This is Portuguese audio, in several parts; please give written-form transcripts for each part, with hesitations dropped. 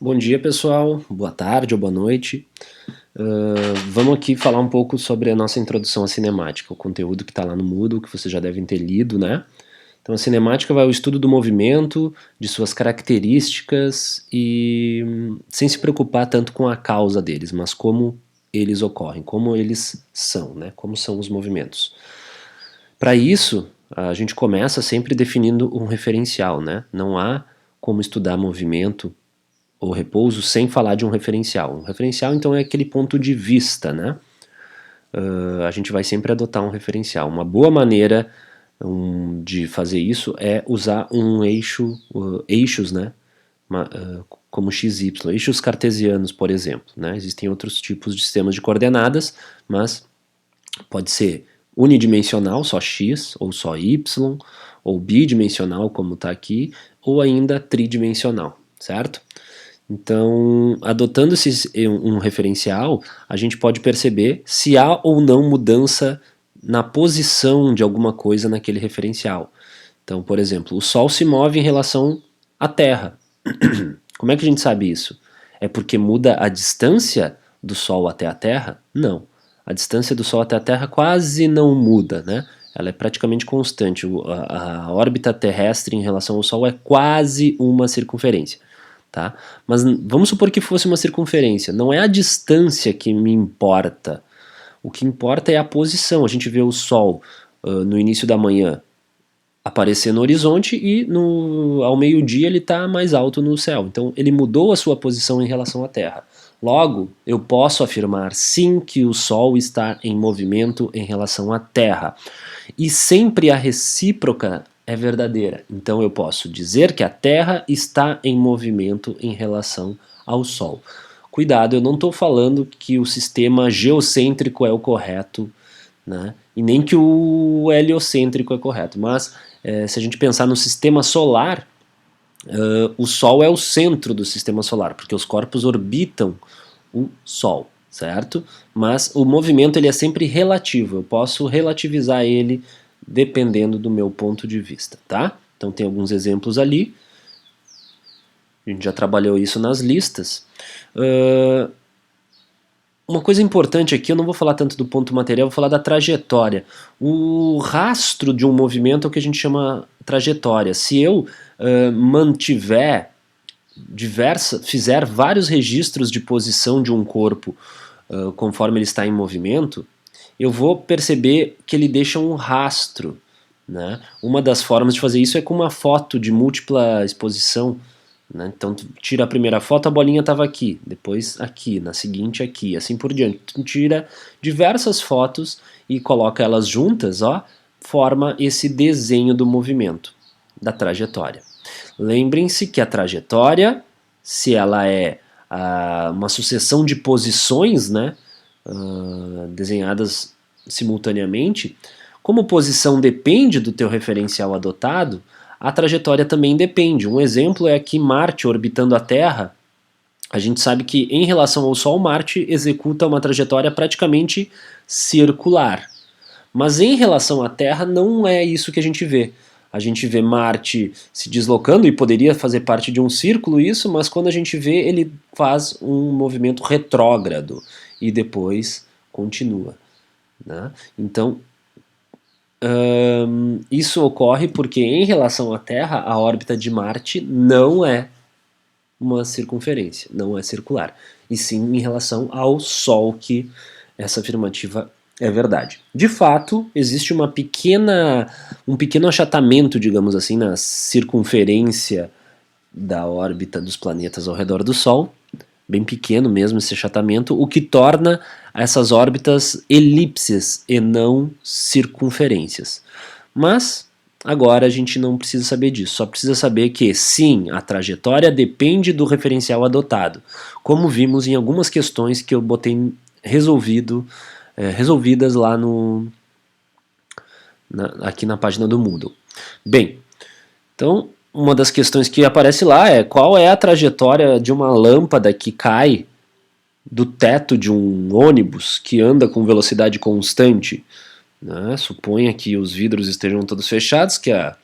Bom dia, pessoal. Boa tarde ou boa noite. Vamos aqui falar um pouco sobre a nossa introdução à cinemática, o conteúdo que está lá no Moodle, que vocês já devem ter lido, né? Então, a cinemática vai ao estudo do movimento, de suas características e sem se preocupar tanto com a causa deles, mas como eles ocorrem, como eles são, né? Como são os movimentos. Para isso, a gente começa sempre definindo um referencial, né? Não há como estudar movimento ou repouso sem falar de um referencial. Um referencial, então, é aquele ponto de vista, né? A gente vai sempre adotar um referencial. Uma boa maneira de fazer isso é usar um eixo, eixos, né? Como XY, eixos cartesianos, por exemplo, né? Existem outros tipos de sistemas de coordenadas, mas pode ser unidimensional, só X, ou só Y, ou bidimensional, como está aqui, ou ainda tridimensional, certo? Então, adotando um referencial, a gente pode perceber se há ou não mudança na posição de alguma coisa naquele referencial. Então, por exemplo, o Sol se move em relação à Terra. Como é que a gente sabe isso? É porque muda a distância do Sol até a Terra? Não. A distância do Sol até a Terra quase não muda, né? Ela é praticamente constante. A órbita terrestre em relação ao Sol é quase uma circunferência. Tá? Mas vamos supor que fosse uma circunferência. Não é a distância que me importa. O que importa é a posição. A gente vê o Sol no início da manhã aparecer no horizonte e ao meio-dia ele está mais alto no céu. Então ele mudou a sua posição em relação à Terra. Logo, eu posso afirmar sim que o Sol está em movimento em relação à Terra. E sempre a recíproca é verdadeira. Então eu posso dizer que a Terra está em movimento em relação ao Sol. Cuidado, eu não estou falando que o sistema geocêntrico é o correto, né? E nem que o heliocêntrico é correto. Mas se a gente pensar no sistema solar, o Sol é o centro do sistema solar, porque os corpos orbitam o Sol, certo? Mas o movimento ele é sempre relativo, eu posso relativizar ele dependendo do meu ponto de vista, tá? Então tem alguns exemplos ali, a gente já trabalhou isso nas listas. Uma coisa importante aqui, eu não vou falar tanto do ponto material, vou falar da trajetória. O rastro de um movimento é o que a gente chama trajetória. Se eu mantiver fizer vários registros de posição de um corpo conforme ele está em movimento, eu vou perceber que ele deixa um rastro, né? Uma das formas de fazer isso é com uma foto de múltipla exposição, né? Então tu tira a primeira foto, a bolinha estava aqui, depois aqui, na seguinte aqui, assim por diante. Tu tira diversas fotos e coloca elas juntas, ó, forma esse desenho do movimento, da trajetória. Lembrem-se que a trajetória, se ela é uma sucessão de posições, né, desenhadas simultaneamente, como posição depende do teu referencial adotado, a trajetória também depende. Um exemplo é aqui Marte orbitando a Terra. A gente sabe que em relação ao Sol, Marte executa uma trajetória praticamente circular. Mas em relação à Terra, não é isso que a gente vê. A gente vê Marte se deslocando e poderia fazer parte de um círculo isso, mas quando a gente vê, ele faz um movimento retrógrado e depois continua, né? Então, isso ocorre porque em relação à Terra, a órbita de Marte não é uma circunferência, não é circular, e sim em relação ao Sol que essa afirmativa é verdade. De fato, existe um pequeno achatamento, digamos assim, na circunferência da órbita dos planetas ao redor do Sol, bem pequeno mesmo esse achatamento, o que torna essas órbitas elipses e não circunferências. Mas agora a gente não precisa saber disso, só precisa saber que sim, a trajetória depende do referencial adotado, como vimos em algumas questões que eu botei resolvidas lá aqui na página do Moodle. Bem, então uma das questões que aparece lá é qual é a trajetória de uma lâmpada que cai do teto de um ônibus que anda com velocidade constante, né? Suponha que os vidros estejam todos fechados, que a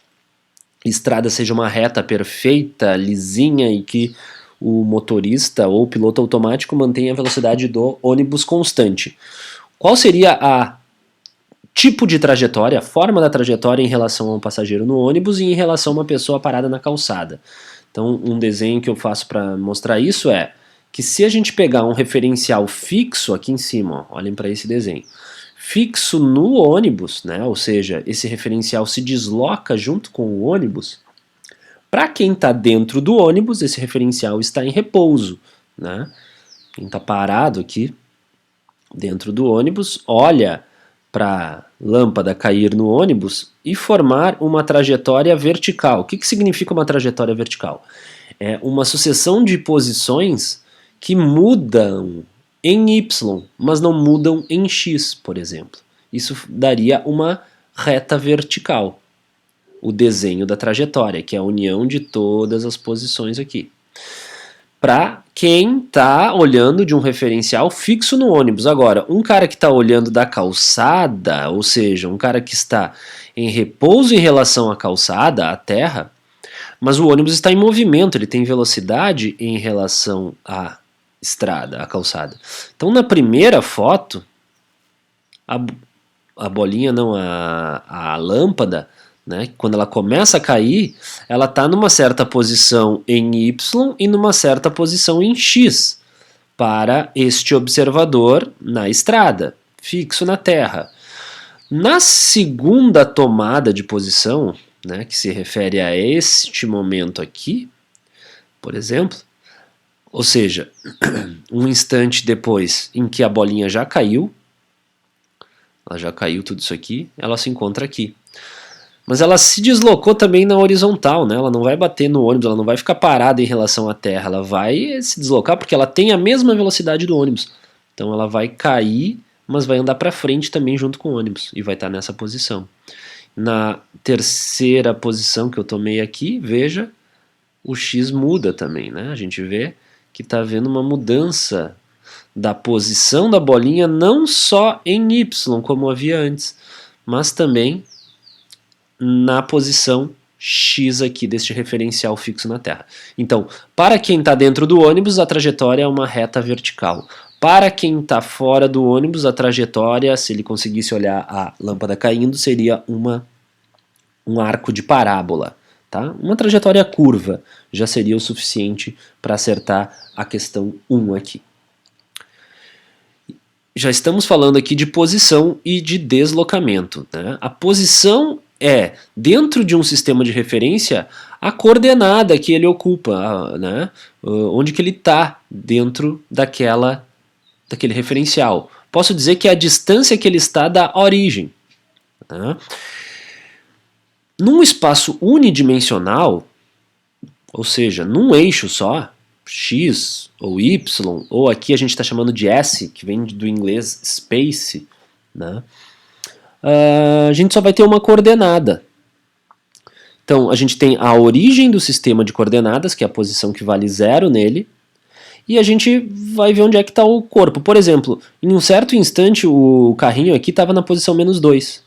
estrada seja uma reta perfeita, lisinha e que o motorista ou o piloto automático mantém a velocidade do ônibus constante. Qual seria a tipo de trajetória, a forma da trajetória em relação a um passageiro no ônibus e em relação a uma pessoa parada na calçada? Então, um desenho que eu faço para mostrar isso é que se a gente pegar um referencial fixo aqui em cima, ó, olhem para esse desenho, fixo no ônibus, né, ou seja, esse referencial se desloca junto com o ônibus, para quem está dentro do ônibus, esse referencial está em repouso, né? Quem está parado aqui dentro do ônibus olha para a lâmpada cair no ônibus e formar uma trajetória vertical. O que significa uma trajetória vertical? É uma sucessão de posições que mudam em Y, mas não mudam em X, por exemplo. Isso daria uma reta vertical. O desenho da trajetória, que é a união de todas as posições aqui. Para quem está olhando de um referencial fixo no ônibus. Agora, um cara que está olhando da calçada, ou seja, um cara que está em repouso em relação à calçada, à terra, mas o ônibus está em movimento, ele tem velocidade em relação à estrada, à calçada. Então, na primeira foto, a bolinha, não, a lâmpada, né, quando ela começa a cair, ela está numa certa posição em Y e numa certa posição em X para este observador na estrada, fixo na terra. Na segunda tomada de posição, né, que se refere a este momento aqui, por exemplo, ou seja, um instante depois em que a bolinha já caiu, ela já caiu tudo isso aqui, ela se encontra aqui. Mas ela se deslocou também na horizontal, né? Ela não vai bater no ônibus, ela não vai ficar parada em relação à terra, ela vai se deslocar porque ela tem a mesma velocidade do ônibus. Então ela vai cair, mas vai andar para frente também junto com o ônibus e vai estar nessa posição. Na terceira posição que eu tomei aqui, veja, o X muda também, né? A gente vê que está havendo uma mudança da posição da bolinha não só em Y, como havia antes, mas também na posição X aqui deste referencial fixo na Terra. Então, para quem está dentro do ônibus, a trajetória é uma reta vertical. Para quem está fora do ônibus, a trajetória, se ele conseguisse olhar a lâmpada caindo, seria um arco de parábola. Tá? Uma trajetória curva já seria o suficiente para acertar a questão 1 aqui. Já estamos falando aqui de posição e de deslocamento. Né? A posição é, dentro de um sistema de referência, a coordenada que ele ocupa, né? Onde que ele está dentro daquele referencial. Posso dizer que é a distância que ele está da origem. Né? Num espaço unidimensional, ou seja, num eixo só, X ou Y, ou aqui a gente está chamando de S, que vem do inglês space, né? A gente só vai ter uma coordenada. Então, a gente tem a origem do sistema de coordenadas, que é a posição que vale 0 nele, e a gente vai ver onde é que está o corpo. Por exemplo, em um certo instante o carrinho aqui estava na posição -2.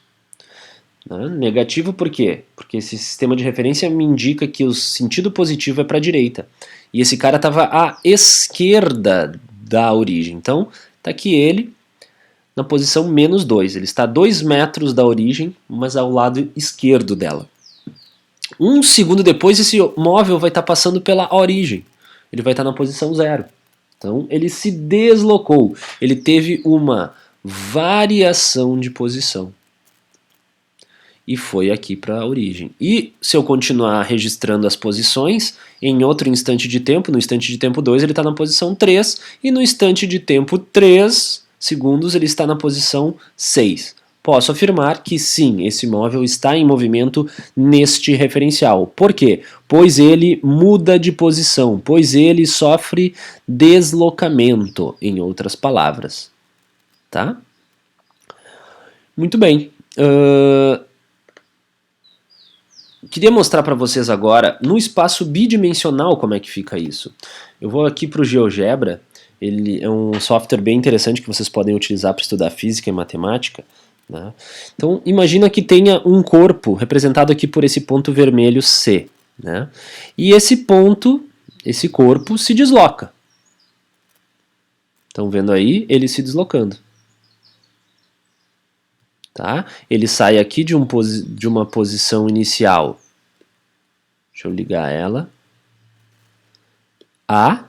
Né? Negativo por quê? Porque esse sistema de referência me indica que o sentido positivo é para a direita. E esse cara estava à esquerda da origem. Então, está aqui ele na posição -2. Ele está a 2 metros da origem, mas ao lado esquerdo dela. Um segundo depois, esse móvel vai estar passando pela origem. Ele vai estar na posição 0. Então, ele se deslocou. Ele teve uma variação de posição. E foi aqui para a origem. E se eu continuar registrando as posições, em outro instante de tempo, no instante de tempo 2, ele está na posição 3, e no instante de tempo 3 segundos, ele está na posição 6. Posso afirmar que sim, esse móvel está em movimento neste referencial. Por quê? Pois ele muda de posição, pois ele sofre deslocamento, em outras palavras. Tá? Muito bem. Queria mostrar para vocês agora, no espaço bidimensional, como é que fica isso. Eu vou aqui para o GeoGebra, ele é um software bem interessante que vocês podem utilizar para estudar física e matemática. Né? Então, imagina que tenha um corpo representado aqui por esse ponto vermelho C. Né? E esse ponto esse corpo se desloca. Estão vendo aí ele se deslocando. Tá? Ele sai aqui de uma posição inicial. Deixa eu ligar ela. A,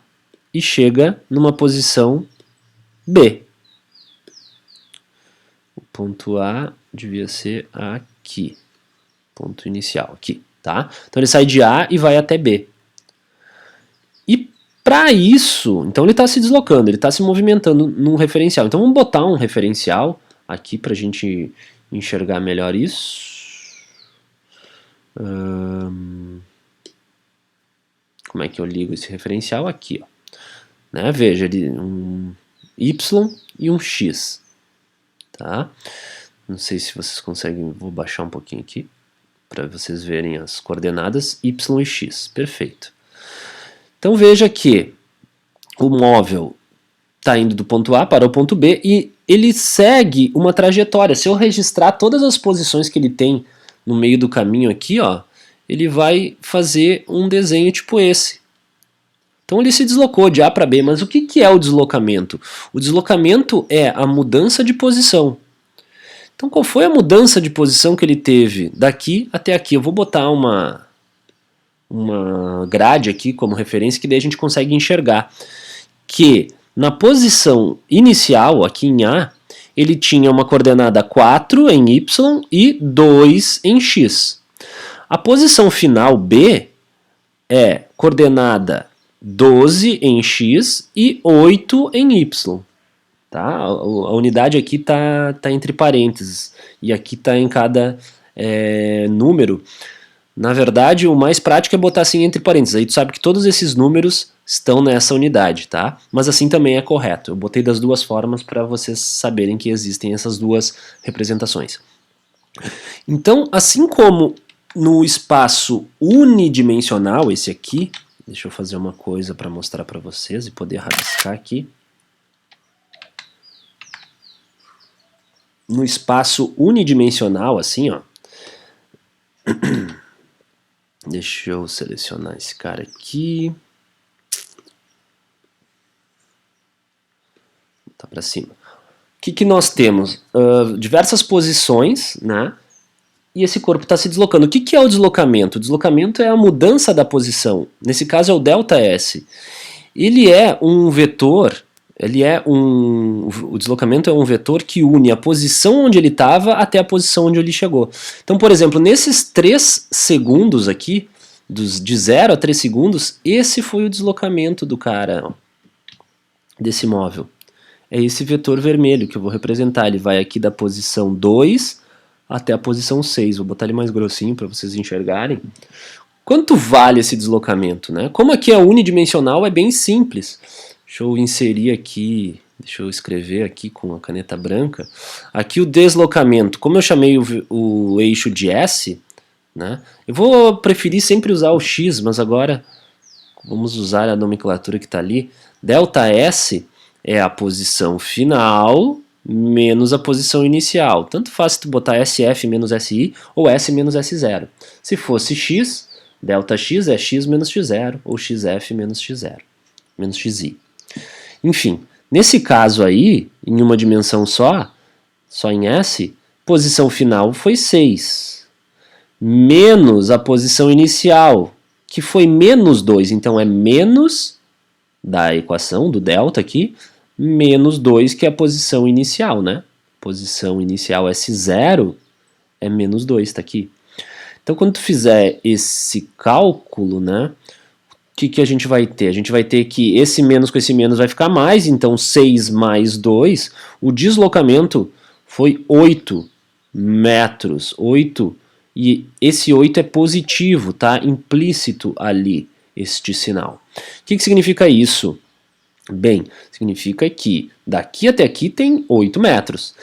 e chega numa posição B. O ponto A devia ser aqui. Ponto inicial, aqui. Tá? Então ele sai de A e vai até B. E para isso, então ele está se deslocando, ele está se movimentando num referencial. Então vamos botar um referencial aqui para a gente enxergar melhor isso. Como é que eu ligo esse referencial? Aqui, ó. Né? Veja, um Y e um X. Tá? Não sei se vocês conseguem, vou baixar um pouquinho aqui para vocês verem as coordenadas Y e X. Perfeito. Então veja que o móvel está indo do ponto A para o ponto B e ele segue uma trajetória. Se eu registrar todas as posições que ele tem no meio do caminho aqui, ó, ele vai fazer um desenho tipo esse. Então ele se deslocou de A para B, mas o que é o deslocamento? O deslocamento é a mudança de posição. Então qual foi a mudança de posição que ele teve daqui até aqui? Eu vou botar uma grade aqui como referência que daí a gente consegue enxergar que na posição inicial, aqui em A, ele tinha uma coordenada 4 em Y e 2 em X. A posição final B é coordenada 12 em X e 8 em Y. Tá? A unidade aqui está entre parênteses e aqui está em cada número. Na verdade, o mais prático é botar assim entre parênteses. Aí tu sabe que todos esses números estão nessa unidade, tá? Mas assim também é correto. Eu botei das duas formas para vocês saberem que existem essas duas representações. Então, assim como no espaço unidimensional, esse aqui, deixa eu fazer uma coisa para mostrar para vocês e poder rabiscar aqui. No espaço unidimensional, assim, ó. Deixa eu selecionar esse cara aqui. Tá para cima. O que nós temos? Diversas posições, né? E esse corpo está se deslocando. O que é o deslocamento? O deslocamento é a mudança da posição. Nesse caso é o ΔS. Ele é um vetor, o deslocamento é um vetor que une a posição onde ele estava até a posição onde ele chegou. Então, por exemplo, nesses 3 segundos aqui, de 0 a 3 segundos, esse foi o deslocamento do cara, ó, desse móvel. É esse vetor vermelho que eu vou representar. Ele vai aqui da posição 2 até a posição 6. Vou botar ele mais grossinho para vocês enxergarem. Quanto vale esse deslocamento, né? Como aqui é unidimensional, é bem simples. Deixa eu inserir aqui, deixa eu escrever aqui com a caneta branca. Aqui o deslocamento, como eu chamei o eixo de S, né? Eu vou preferir sempre usar o X, mas agora vamos usar a nomenclatura que está ali. ΔS é a posição final menos a posição inicial. Tanto faz se tu botar SF menos SI ou S menos S0. Se fosse X, ΔX é X menos X0 ou XF menos X0, menos XI. Enfim, nesse caso aí, em uma dimensão só em S, posição final foi 6. Menos a posição inicial, que foi menos 2. Então é menos da equação, do delta aqui, menos 2, que é a posição inicial, né? Posição inicial S0 é menos 2, está aqui. Então, quando tu fizer esse cálculo, né? O que a gente vai ter? A gente vai ter que esse menos com esse menos vai ficar mais, então 6 mais 2, o deslocamento foi 8 metros, 8, e esse 8 é positivo, tá? Implícito ali, este sinal. O que significa isso? Bem, significa que daqui até aqui tem 8 metros.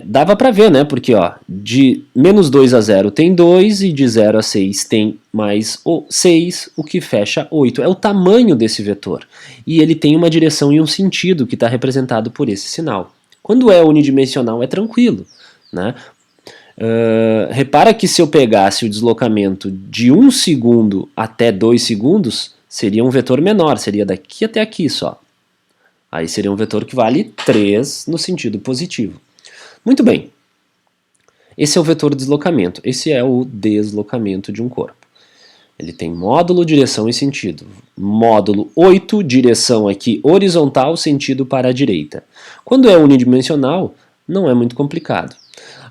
Dava para ver, né? Porque ó, de menos 2 a 0 tem 2 e de 0 a 6 tem mais 6, o que fecha 8. É o tamanho desse vetor. E ele tem uma direção e um sentido que está representado por esse sinal. Quando é unidimensional é tranquilo, né? Repara que se eu pegasse o deslocamento de 1 segundo até 2 segundos, seria um vetor menor, seria daqui até aqui só. Aí seria um vetor que vale 3 no sentido positivo. Muito bem. Esse é o vetor de deslocamento. Esse é o deslocamento de um corpo. Ele tem módulo, direção e sentido. Módulo 8, direção aqui horizontal, sentido para a direita. Quando é unidimensional, não é muito complicado.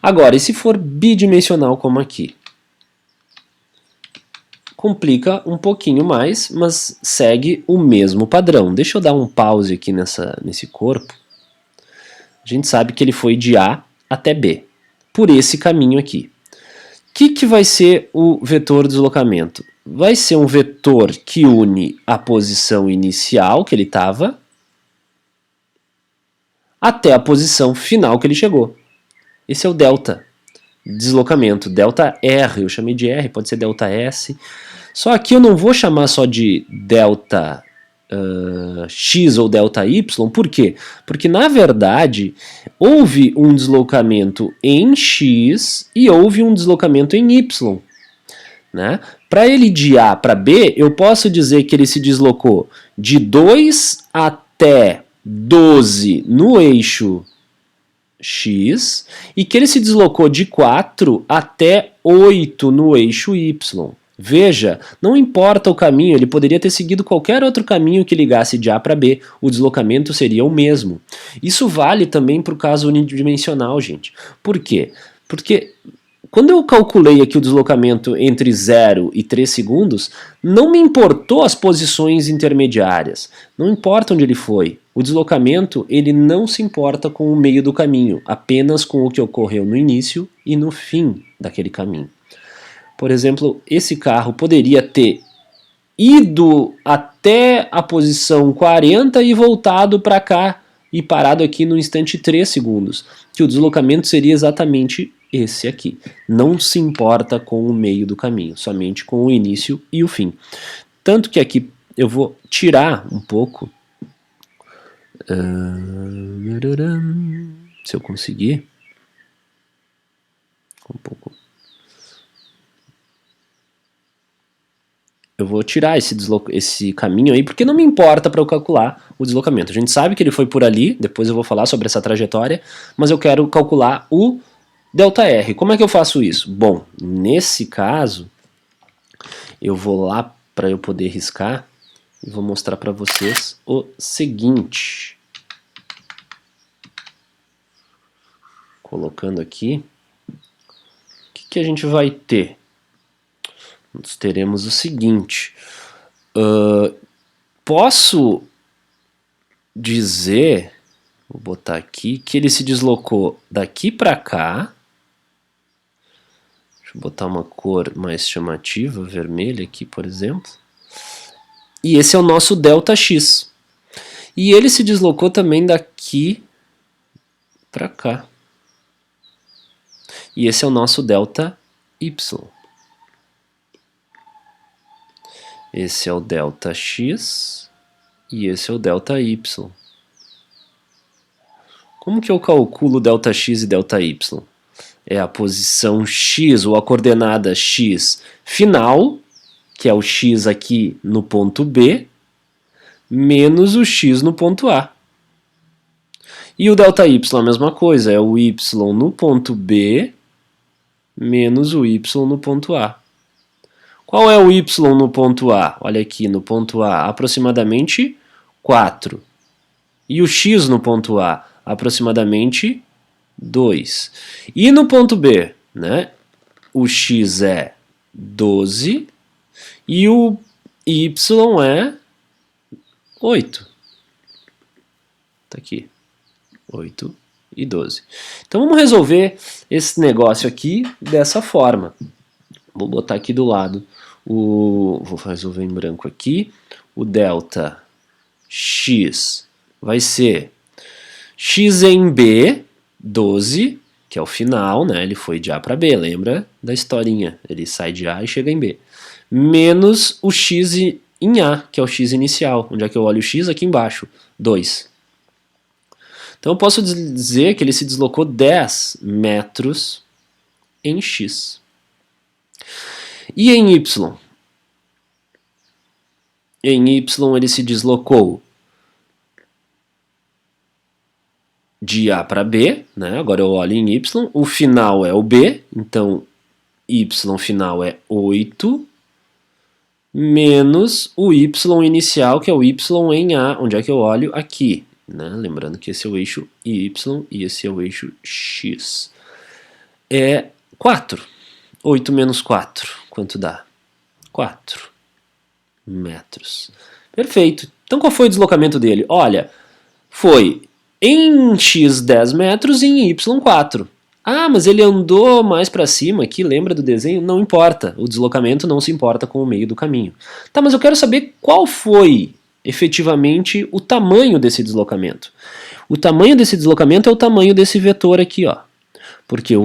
Agora, e se for bidimensional como aqui? Complica um pouquinho mais, mas segue o mesmo padrão. Deixa eu dar um pause aqui nesse corpo. A gente sabe que ele foi de A até B, por esse caminho aqui. O que vai ser o vetor de deslocamento? Vai ser um vetor que une a posição inicial que ele estava até a posição final que ele chegou. Esse é o delta, deslocamento, delta R, eu chamei de R, pode ser delta S. Só aqui eu não vou chamar só de delta X ou delta Y, por quê? Porque na verdade houve um deslocamento em X e houve um deslocamento em Y. Né? Para ele de A para B, eu posso dizer que ele se deslocou de 2 até 12 no eixo X e que ele se deslocou de 4 até 8 no eixo Y. Veja, não importa o caminho, ele poderia ter seguido qualquer outro caminho que ligasse de A para B, o deslocamento seria o mesmo. Isso vale também para o caso unidimensional, gente. Por quê? Porque quando eu calculei aqui o deslocamento entre 0 e 3 segundos, não me importou as posições intermediárias, não importa onde ele foi. O deslocamento ele não se importa com o meio do caminho, apenas com o que ocorreu no início e no fim daquele caminho. Por exemplo, esse carro poderia ter ido até a posição 40 e voltado para cá e parado aqui no instante 3 segundos, que o deslocamento seria exatamente esse aqui. Não se importa com o meio do caminho, somente com o início e o fim. Tanto que aqui eu vou tirar um pouco. Se eu conseguir. Um pouco. Eu vou tirar esse caminho aí, porque não me importa para eu calcular o deslocamento. A gente sabe que ele foi por ali, depois eu vou falar sobre essa trajetória, mas eu quero calcular o ΔR. Como é que eu faço isso? Bom, nesse caso, eu vou lá para eu poder riscar e vou mostrar para vocês o seguinte. Colocando aqui, o que a gente vai ter? Nós teremos o seguinte, posso dizer, vou botar aqui, que ele se deslocou daqui para cá, deixa eu botar uma cor mais chamativa, vermelha aqui, por exemplo, e esse é o nosso ΔX. E ele se deslocou também daqui para cá. E esse é o nosso ΔY. Esse é o ΔX e esse é o ΔY. Como que eu calculo ΔX e ΔY? É a posição X, ou a coordenada X final, que é o X aqui no ponto B, menos o X no ponto A. E o ΔY a mesma coisa, é o Y no ponto B, menos o Y no ponto A. Qual é o Y no ponto A? Olha aqui, no ponto A, aproximadamente 4. E o X no ponto A? Aproximadamente 2. E no ponto B, né? O X é 12 e o Y é 8. Tá aqui, 8 e 12. Então vamos resolver esse negócio aqui dessa forma. Vou botar aqui do lado, vou resolver em branco aqui, o ΔX vai ser x em B, 12, que é o final, né? Ele foi de A para B, lembra da historinha, ele sai de A e chega em B, menos o x em A, que é o x inicial, onde é que eu olho o x? Aqui embaixo, 2. Então eu posso dizer que ele se deslocou 10 metros em x. E em Y? Em y ele se deslocou de A para B, né? Agora eu olho em y, o final é o B, então y final é 8, menos o y inicial, que é o y em A, onde é que eu olho? Aqui, né? Lembrando que esse é o eixo y e esse é o eixo x. É 4. 8 menos 4, quanto dá? 4 metros. Perfeito. Então qual foi o deslocamento dele? Olha, foi em x 10 metros e em y 4. Ah, mas ele andou mais para cima aqui, lembra do desenho? Não importa, o deslocamento não se importa com o meio do caminho. Tá, mas eu quero saber qual foi efetivamente o tamanho desse deslocamento. O tamanho desse deslocamento é o tamanho desse vetor aqui, ó. Porque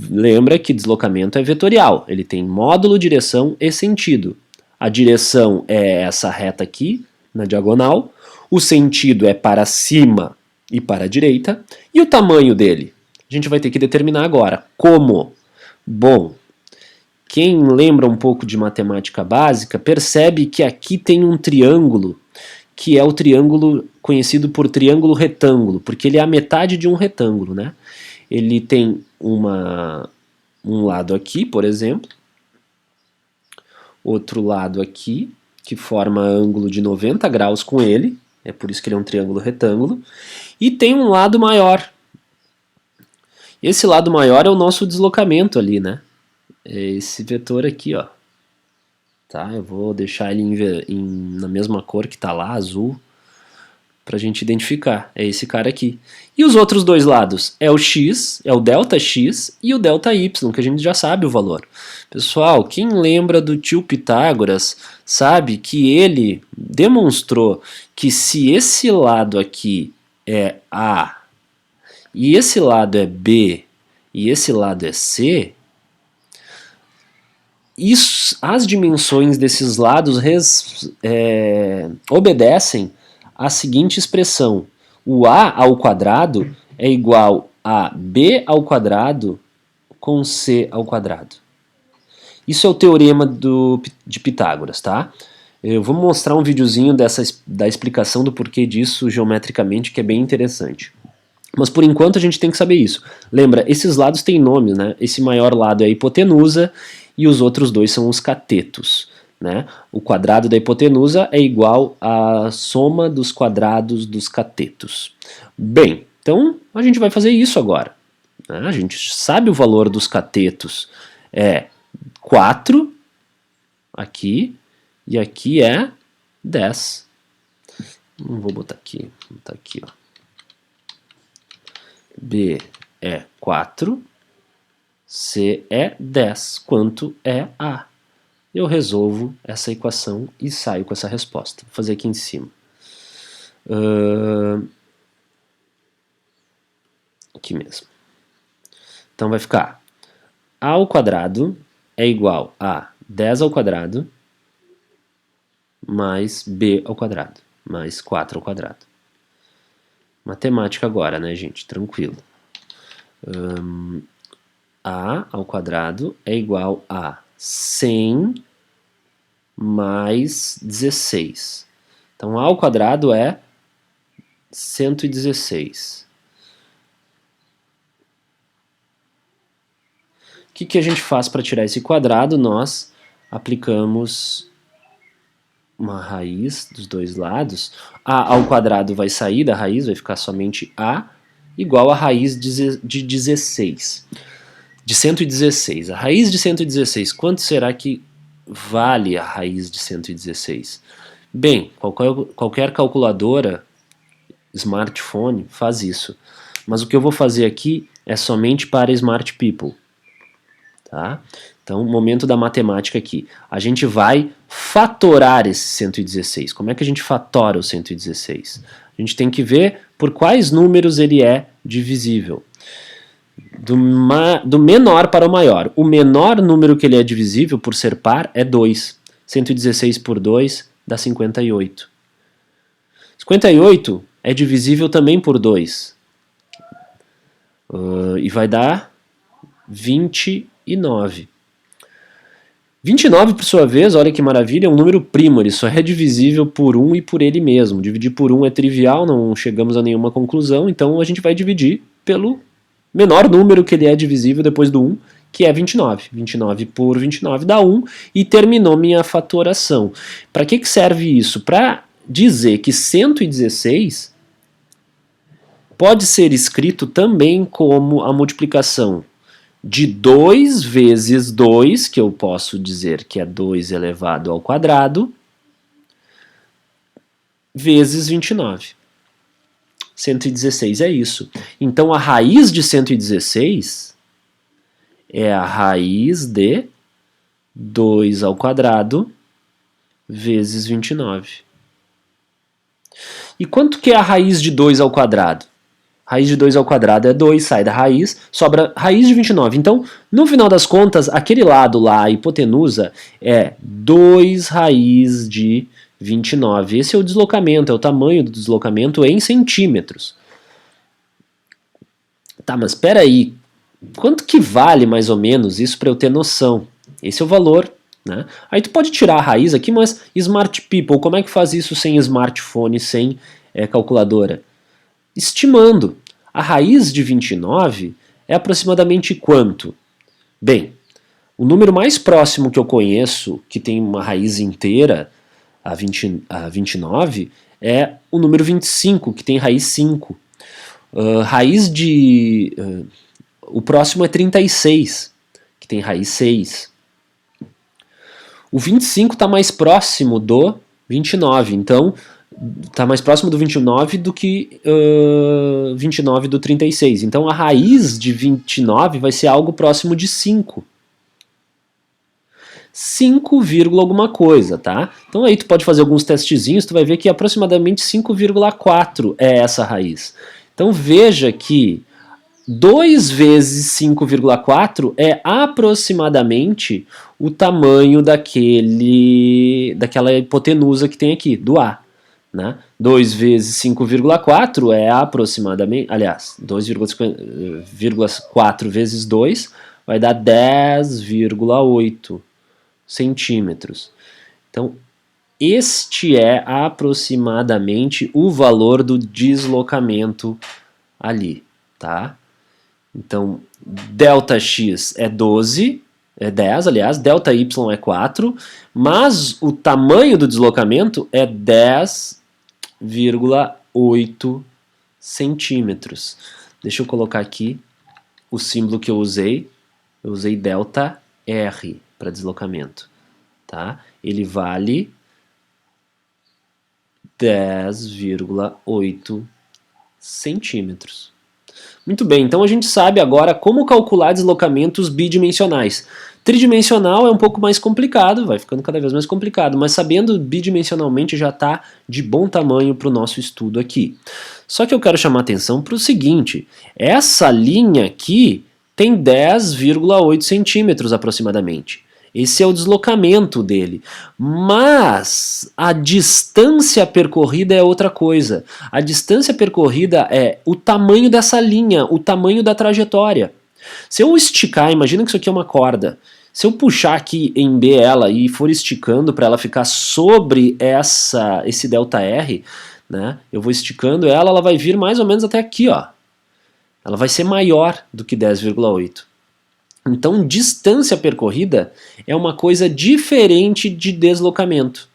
lembra que deslocamento é vetorial, ele tem módulo, direção e sentido. A direção é essa reta aqui, na diagonal, o sentido é para cima e para a direita, e o tamanho dele? A gente vai ter que determinar agora. Como? Bom, quem lembra um pouco de matemática básica percebe que aqui tem um triângulo, que é o triângulo conhecido por triângulo retângulo, porque ele é a metade de um retângulo, né? Ele tem um lado aqui, por exemplo, outro lado aqui, que forma ângulo de 90 graus com ele, é por isso que ele é um triângulo retângulo, e tem um lado maior. Esse lado maior é o nosso deslocamento ali, né? É esse vetor aqui, ó. Tá? Eu vou deixar ele na mesma cor que está lá, azul, para a gente identificar. É esse cara aqui. E os outros dois lados? É o x, é o delta x e o delta y, que a gente já sabe o valor. Pessoal, quem lembra do tio Pitágoras sabe que ele demonstrou que se esse lado aqui é A, e esse lado é B, e esse lado é C, as dimensões desses lados obedecem à seguinte expressão: o a ao quadrado é igual a b ao quadrado com c ao quadrado. Isso é o teorema de Pitágoras, tá? Eu vou mostrar um videozinho da explicação do porquê disso geometricamente, que é bem interessante. Mas por enquanto a gente tem que saber isso. Lembra, esses lados têm nomes, né? Esse maior lado é a hipotenusa e os outros dois são os catetos, né? O quadrado da hipotenusa é igual à soma dos quadrados dos catetos. Bem, então a gente vai fazer isso agora, né? A gente sabe o valor dos catetos. É 4 aqui e aqui é 10. Não vou botar aqui, vou botar aqui, ó. B é 4, C é 10. Quanto é A? Eu resolvo essa equação e saio com essa resposta. Vou fazer aqui em cima. Aqui mesmo. Então vai ficar A ao quadrado é igual a 10 ao quadrado mais B ao quadrado mais 4 ao quadrado. Matemática agora, né, gente? Tranquilo. A ao quadrado é igual a 100 mais 16. Então, A ao quadrado é 116. O que a gente faz para tirar esse quadrado? Nós aplicamos uma raiz dos dois lados. A ao quadrado vai sair da raiz, vai ficar somente A, igual a raiz de 16. De 116. A raiz de 116, quanto será que vale a raiz de 116? Bem, qualquer calculadora, smartphone, faz isso. Mas o que eu vou fazer aqui é somente para Smart People. Tá? Então, momento da matemática aqui. A gente vai fatorar esse 116. Como é que a gente fatora o 116? A gente tem que ver por quais números ele é divisível. Do menor para o maior. O menor número que ele é divisível, por ser par, é 2. 116 por 2 dá 58. 58 é divisível também por 2. E vai dar 29. 29, por sua vez, olha que maravilha, é um número primo, ele só é divisível por 1 e por ele mesmo. Dividir por 1 é trivial, não chegamos a nenhuma conclusão, então a gente vai dividir pelo menor número que ele é divisível depois do 1, que é 29. 29 por 29 dá 1 e terminou minha fatoração. Para que serve isso? Para dizer que 116 pode ser escrito também como a multiplicação de 2 vezes 2, que eu posso dizer que é 2 elevado ao quadrado, vezes 29. 116 é isso. Então a raiz de 116 é a raiz de 2 ao quadrado vezes 29. E quanto que é a raiz de 2 ao quadrado? Raiz de 2 ao quadrado é 2, sai da raiz, sobra raiz de 29. Então, no final das contas, aquele lado lá, a hipotenusa, é 2 raiz de 29. Esse é o deslocamento, é o tamanho do deslocamento em centímetros. Tá, mas espera aí, quanto que vale mais ou menos isso para eu ter noção? Esse é o valor, né? Aí tu pode tirar a raiz aqui, mas Smart People, como é que faz isso sem smartphone, sem calculadora? Estimando. A raiz de 29 é aproximadamente quanto? Bem, o número mais próximo que eu conheço, que tem uma raiz inteira, a 29, é o número 25, que tem raiz 5. O próximo é 36, que tem raiz 6. O 25 está mais próximo do 29, então está mais próximo do 29 do que 29 do 36. Então a raiz de 29 vai ser algo próximo de 5. 5, alguma coisa, tá? Então aí tu pode fazer alguns testezinhos, tu vai ver que aproximadamente 5,4 é essa raiz. Então veja que 2 vezes 5,4 é aproximadamente o tamanho daquela hipotenusa que tem aqui, do A. Né? 2 vezes 5,4 é aproximadamente, aliás, 2,4 vezes 2 vai dar 10,8 centímetros. Então, este é aproximadamente o valor do deslocamento ali, tá? Então, ΔX é 12, é 10, aliás, ΔY é 4, mas o tamanho do deslocamento é 10,8 centímetros. Deixa eu colocar aqui o símbolo que eu usei ΔR para deslocamento, tá? Ele vale 10,8 centímetros. Muito bem, então a gente sabe agora como calcular deslocamentos bidimensionais. Tridimensional é um pouco mais complicado, vai ficando cada vez mais complicado, mas sabendo bidimensionalmente já está de bom tamanho para o nosso estudo aqui. Só que eu quero chamar a atenção para o seguinte, essa linha aqui tem 10,8 centímetros aproximadamente. Esse é o deslocamento dele. Mas a distância percorrida é outra coisa. A distância percorrida é o tamanho dessa linha, o tamanho da trajetória. Se eu esticar, imagina que isso aqui é uma corda. Se eu puxar aqui em B ela e for esticando para ela ficar sobre esse ΔR, né, eu vou esticando ela, ela vai vir mais ou menos até aqui, ó. Ela vai ser maior do que 10,8. Então, distância percorrida é uma coisa diferente de deslocamento.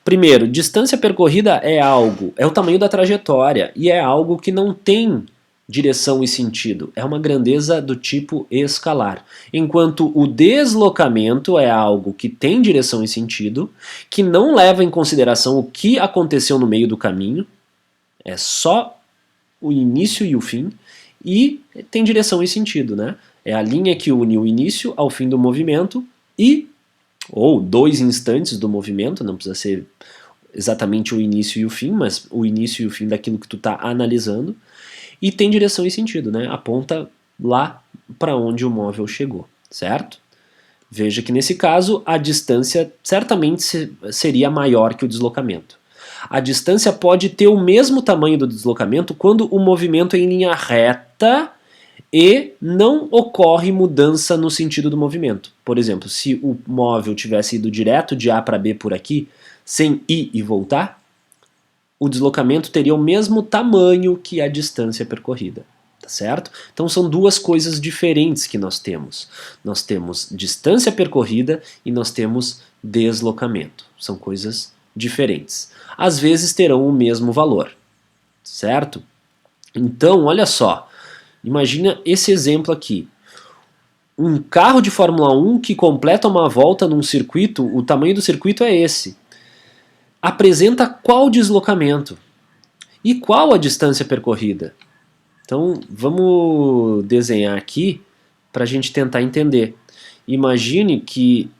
Primeiro, distância percorrida é o tamanho da trajetória, e é algo que não tem direção e sentido. É uma grandeza do tipo escalar. Enquanto o deslocamento é algo que tem direção e sentido, que não leva em consideração o que aconteceu no meio do caminho, é só o início e o fim, e tem direção e sentido, né? É a linha que une o início ao fim do movimento ou 2 instantes do movimento, não precisa ser exatamente o início e o fim, mas o início e o fim daquilo que tu está analisando, e tem direção e sentido, né? Aponta lá para onde o móvel chegou, certo? Veja que nesse caso a distância certamente seria maior que o deslocamento. A distância pode ter o mesmo tamanho do deslocamento quando o movimento é em linha reta e não ocorre mudança no sentido do movimento. Por exemplo, se o móvel tivesse ido direto de A para B por aqui, sem ir e voltar, o deslocamento teria o mesmo tamanho que a distância percorrida. Tá certo? Então são duas coisas diferentes que nós temos. Nós temos distância percorrida e nós temos deslocamento. São coisas diferentes. Às vezes terão o mesmo valor, certo? Então, olha só, imagina esse exemplo aqui. Um carro de Fórmula 1 que completa uma volta num circuito, o tamanho do circuito é esse. Apresenta qual deslocamento? E qual a distância percorrida? Então, vamos desenhar aqui para a gente tentar entender. Imagine que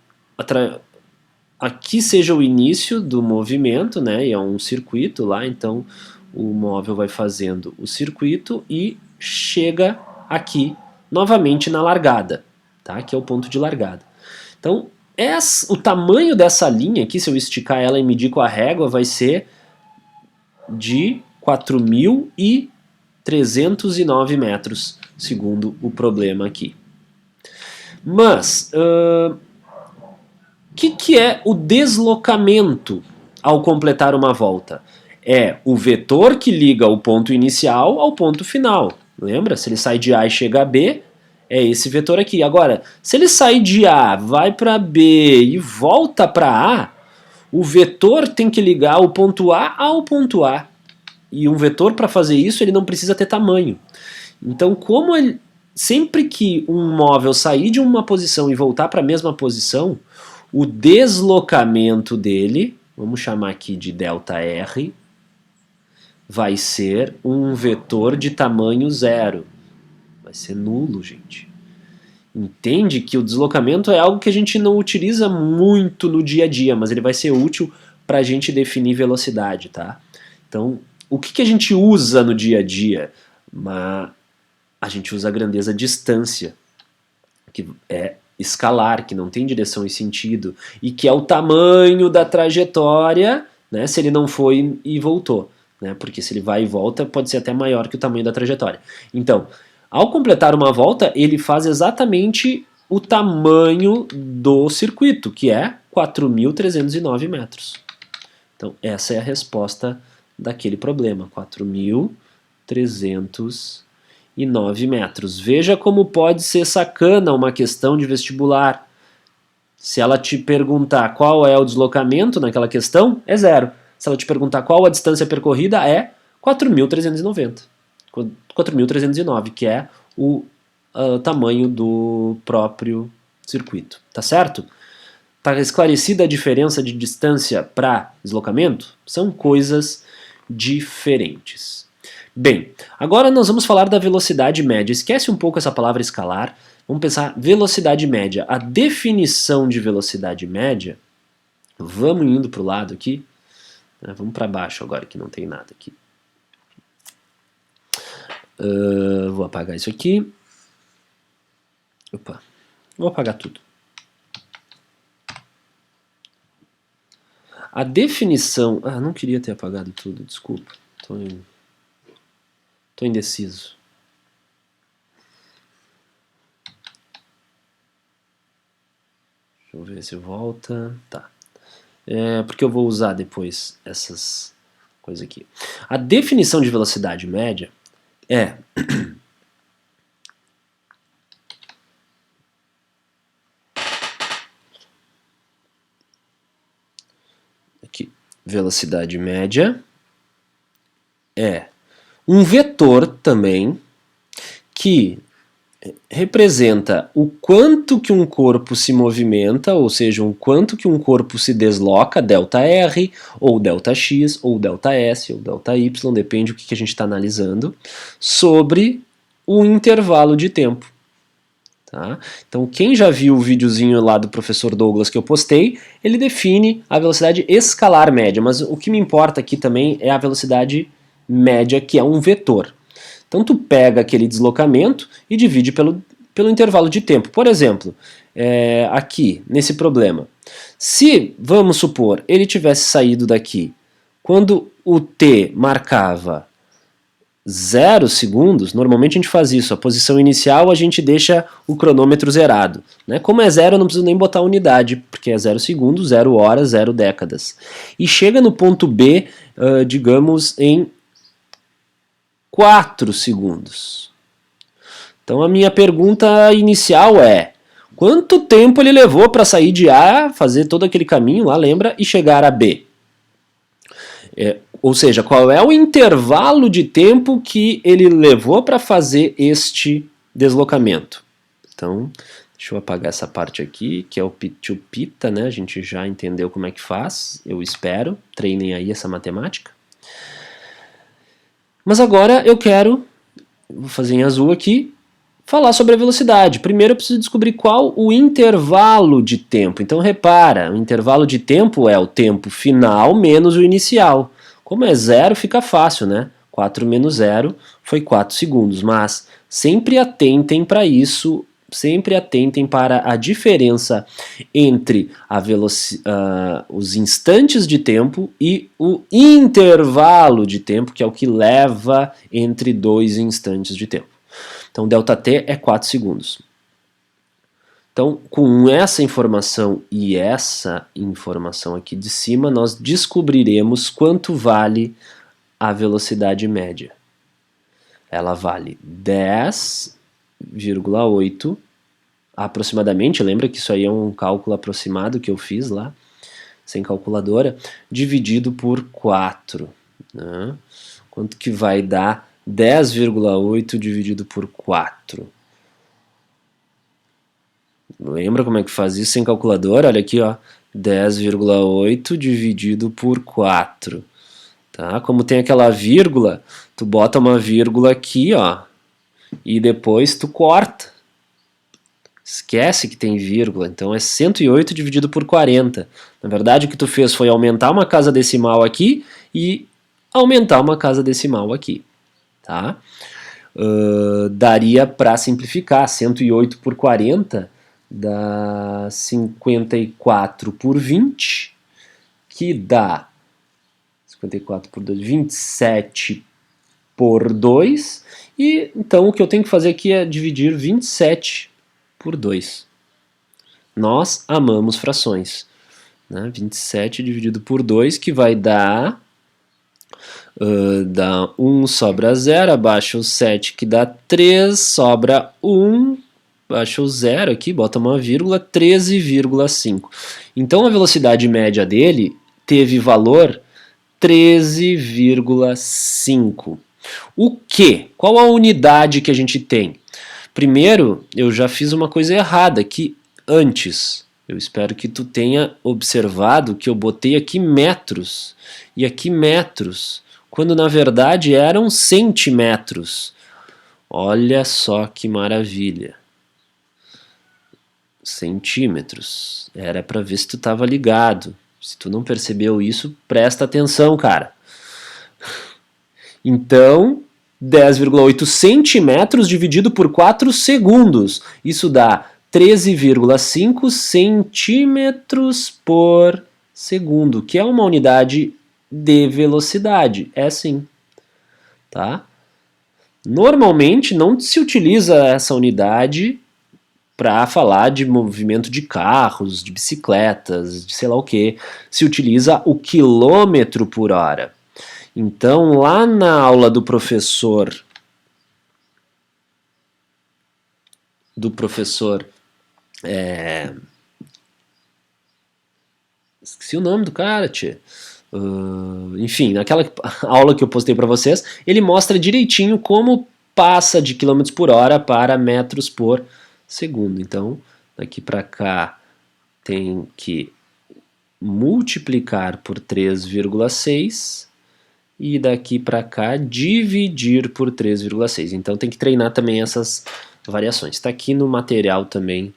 aqui seja o início do movimento, né? E é um circuito lá, então o móvel vai fazendo o circuito e chega aqui novamente na largada, tá? Que é o ponto de largada. Então, o tamanho dessa linha aqui, se eu esticar ela e medir com a régua, vai ser de 4.309 metros, segundo o problema aqui. Mas, o que é o deslocamento ao completar uma volta? É o vetor que liga o ponto inicial ao ponto final. Lembra? Se ele sai de A e chega a B, é esse vetor aqui. Agora, se ele sai de A, vai para B e volta para A, o vetor tem que ligar o ponto A ao ponto A. E um vetor, para fazer isso, ele não precisa ter tamanho. Então, sempre que um móvel sair de uma posição e voltar para a mesma posição, o deslocamento dele, vamos chamar aqui de ΔR, vai ser um vetor de tamanho zero. Vai ser nulo, gente. Entende que o deslocamento é algo que a gente não utiliza muito no dia a dia, mas ele vai ser útil para a gente definir velocidade, tá? Então, o que a gente usa no dia a dia? A gente usa a grandeza distância, que é escalar, que não tem direção e sentido, e que é o tamanho da trajetória, né, se ele não foi e voltou. Né, porque se ele vai e volta, pode ser até maior que o tamanho da trajetória. Então, ao completar uma volta, ele faz exatamente o tamanho do circuito, que é 4.309 metros. Então, essa é a resposta daquele problema, 4.309 metros. Veja como pode ser sacana uma questão de vestibular. Se ela te perguntar qual é o deslocamento naquela questão, é zero. Se ela te perguntar qual a distância percorrida, é 4.309, que é o tamanho do próprio circuito. Tá certo? Está esclarecida a diferença de distância para deslocamento? São coisas diferentes. Bem, agora nós vamos falar da velocidade média. Esquece um pouco essa palavra escalar. Vamos pensar velocidade média. A definição de velocidade média, vamos indo para o lado aqui. Vamos para baixo agora que não tem nada aqui. Vou apagar isso aqui. Opa, vou apagar tudo. A definição... não queria ter apagado tudo, desculpa. Tô indeciso. Deixa eu ver se volta. Tá. Porque eu vou usar depois essas coisas aqui. A definição de velocidade média é... aqui. Velocidade média é um vetor também que representa o quanto que um corpo se movimenta, ou seja, o quanto que um corpo se desloca, ΔR, ou ΔX, ou ΔS, ou ΔY, depende do que a gente está analisando, sobre o intervalo de tempo. Tá? Então, quem já viu o videozinho lá do professor Douglas que eu postei, ele define a velocidade escalar média, mas o que me importa aqui também é a velocidade média, que é um vetor. Então tu pega aquele deslocamento e divide pelo intervalo de tempo. Por exemplo, aqui, nesse problema, se, vamos supor, ele tivesse saído daqui, quando o t marcava 0 segundos, normalmente a gente faz isso, a posição inicial a gente deixa o cronômetro zerado. Né? Como é 0, eu não preciso nem botar unidade, porque é 0 segundos, 0 horas, 0 décadas. E chega no ponto B, digamos, em 4 segundos. Então a minha pergunta inicial é: quanto tempo ele levou para sair de A, fazer todo aquele caminho lá, lembra, e chegar a B? Ou seja, qual é o intervalo de tempo que ele levou para fazer este deslocamento? Então, deixa eu apagar essa parte aqui, que é o Pit-to-Pita, né? A gente já entendeu como é que faz, eu espero. Treinem aí essa matemática. Mas agora eu quero, vou fazer em azul aqui, falar sobre a velocidade. Primeiro eu preciso descobrir qual o intervalo de tempo. Então repara, o intervalo de tempo é o tempo final menos o inicial. Como é 0, fica fácil, né? 4 menos 0 foi 4 segundos, mas sempre atentem para isso, sempre atentem para a diferença entre os instantes de tempo e o intervalo de tempo, que é o que leva entre dois instantes de tempo. Então, ΔT é 4 segundos. Então, com essa informação e essa informação aqui de cima, nós descobriremos quanto vale a velocidade média. Ela vale 10,8 aproximadamente, lembra que isso aí é um cálculo aproximado que eu fiz lá, sem calculadora, dividido por 4. Né? Quanto que vai dar 10,8 dividido por 4? Lembra como é que faz isso sem calculadora? Olha aqui, ó, 10,8 dividido por 4. Tá? Como tem aquela vírgula, tu bota uma vírgula aqui, ó, e depois tu corta. Esquece que tem vírgula, então é 108 dividido por 40. Na verdade, o que tu fez foi aumentar uma casa decimal aqui e aumentar uma casa decimal aqui. Tá? Daria para simplificar, 108 por 40 dá 54 por 20, que dá 54 por 2, 27 por 2, e então o que eu tenho que fazer aqui é dividir 27 por 2. Nós amamos frações. Né? 27 dividido por 2, que vai dar... dá 1, sobra 0, abaixa o 7, que dá 3, sobra 1, baixa o 0 aqui, bota uma vírgula, 13,5. Então a velocidade média dele teve valor 13,5. O que? Qual a unidade que a gente tem? Primeiro, eu já fiz uma coisa errada aqui antes. Eu espero que tu tenha observado que eu botei aqui metros e aqui metros, quando na verdade eram centímetros. Olha só que maravilha. Centímetros. Era para ver se tu estava ligado. Se tu não percebeu isso, presta atenção, cara. Então, 10,8 centímetros dividido por 4 segundos. Isso dá 13,5 centímetros por segundo, que é uma unidade de velocidade. É sim. Tá? Normalmente não se utiliza essa unidade para falar de movimento de carros, de bicicletas, de sei lá o que. Se utiliza o quilômetro por hora. Então, lá na aula do professor esqueci o nome do cara, tia. Enfim, naquela aula que eu postei para vocês, ele mostra direitinho como passa de quilômetros por hora para metros por segundo. Então, daqui para cá tem que multiplicar por 3,6 e daqui para cá dividir por 3,6. Então tem que treinar também essas variações. Está aqui no material também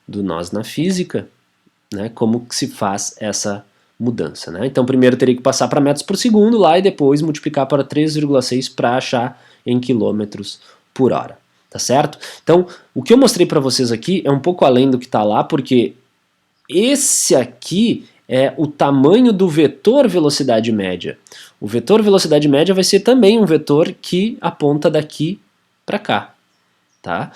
do Nós na Física, né, como que se faz essa mudança. Né? Então primeiro teria que passar para metros por segundo lá e depois multiplicar para 3,6 para achar em quilômetros por hora. Tá certo? Então o que eu mostrei para vocês aqui é um pouco além do que está lá, porque esse aqui é o tamanho do vetor velocidade média. O vetor velocidade média vai ser também um vetor que aponta daqui para cá, tá?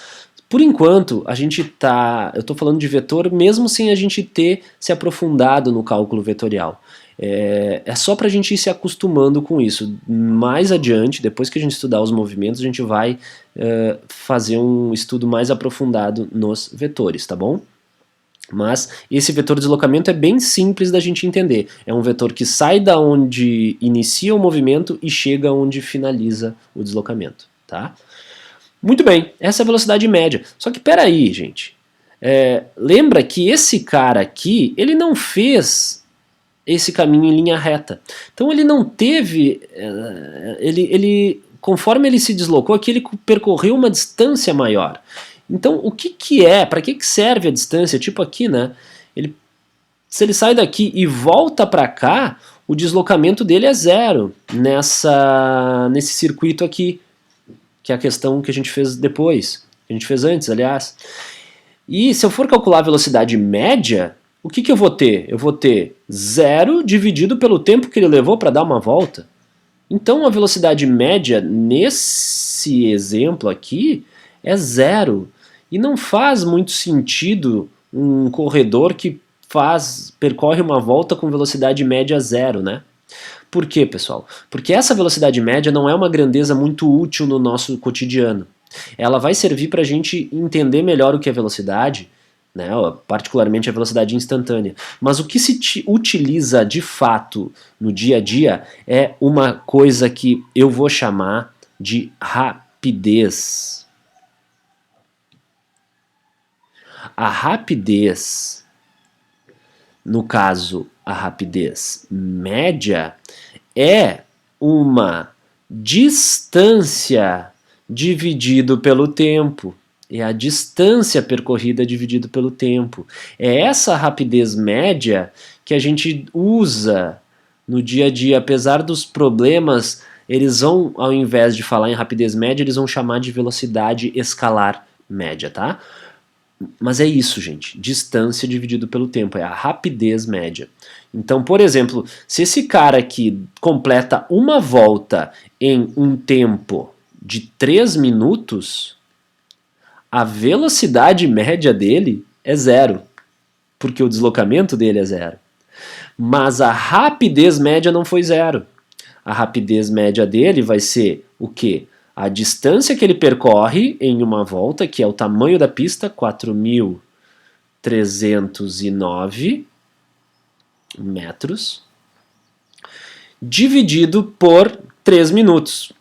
Por enquanto, eu estou falando de vetor mesmo sem a gente ter se aprofundado no cálculo vetorial. É só para a gente ir se acostumando com isso. Mais adiante, depois que a gente estudar os movimentos, a gente vai fazer um estudo mais aprofundado nos vetores, tá bom? Mas esse vetor de deslocamento é bem simples da gente entender. É um vetor que sai da onde inicia o movimento e chega onde finaliza o deslocamento, tá? Muito bem, essa é a velocidade média. Só que peraí, gente. Lembra que esse cara aqui, ele não fez esse caminho em linha reta. Então ele não teve... conforme ele se deslocou aqui, ele percorreu uma distância maior. Então o que é? Para que serve a distância? Tipo aqui, né? Se ele sai daqui e volta para cá, o deslocamento dele é zero nesse circuito aqui, que é a questão que a gente fez depois, que a gente fez antes, aliás. E se eu for calcular a velocidade média, o que eu vou ter? Eu vou ter 0 dividido pelo tempo que ele levou para dar uma volta. Então a velocidade média nesse exemplo aqui é 0. E não faz muito sentido um corredor que percorre uma volta com velocidade média 0, né? Por quê, pessoal? Porque essa velocidade média não é uma grandeza muito útil no nosso cotidiano. Ela vai servir para a gente entender melhor o que é velocidade, né, particularmente a velocidade instantânea. Mas o que se utiliza de fato no dia a dia é uma coisa que eu vou chamar de rapidez. A rapidez, no caso, a rapidez média, é uma distância dividido pelo tempo. É a distância percorrida dividido pelo tempo. É essa rapidez média que a gente usa no dia a dia. Apesar dos problemas, eles vão, ao invés de falar em rapidez média, eles vão chamar de velocidade escalar média, tá? Mas é isso, gente. Distância dividido pelo tempo. É a rapidez média. Então, por exemplo, se esse cara aqui completa uma volta em um tempo de 3 minutos, a velocidade média dele é 0, porque o deslocamento dele é 0. Mas a rapidez média não foi 0. A rapidez média dele vai ser o quê? A distância que ele percorre em uma volta, que é o tamanho da pista, 4.309 metros, dividido por 3 minutos.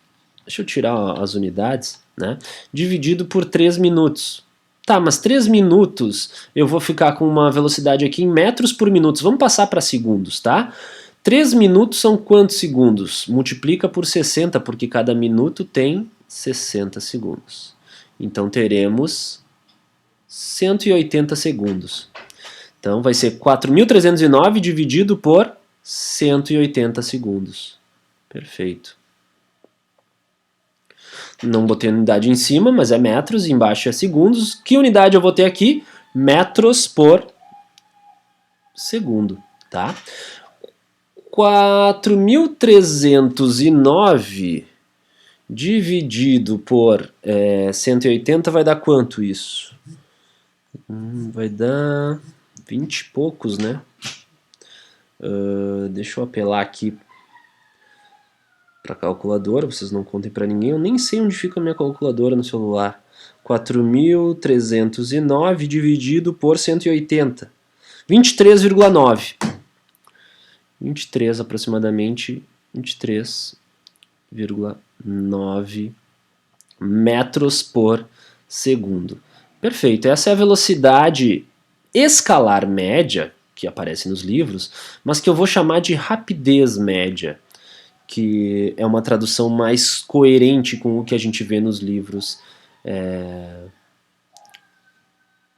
Deixa eu tirar as unidades, né? Dividido por 3 minutos. Tá, mas 3 minutos eu vou ficar com uma velocidade aqui em metros por minuto. Vamos passar para segundos, tá? 3 minutos são quantos segundos? Multiplica por 60, porque cada minuto tem 60 segundos. Então teremos 180 segundos. Então vai ser 4.309 dividido por 180 segundos. Perfeito. Não botei a unidade em cima, mas é metros, embaixo é segundos. Que unidade eu vou ter aqui? Metros por segundo, tá? 4.309 dividido por 180 vai dar quanto isso? Vai dar 20 e poucos, né? Deixa eu apelar aqui para a calculadora, vocês não contem para ninguém. Eu nem sei onde fica a minha calculadora no celular. 4.309 dividido por 180. 23,9. 23 aproximadamente, 23,9 metros por segundo. Perfeito, essa é a velocidade escalar média, que aparece nos livros, mas que eu vou chamar de rapidez média, que é uma tradução mais coerente com o que a gente vê nos livros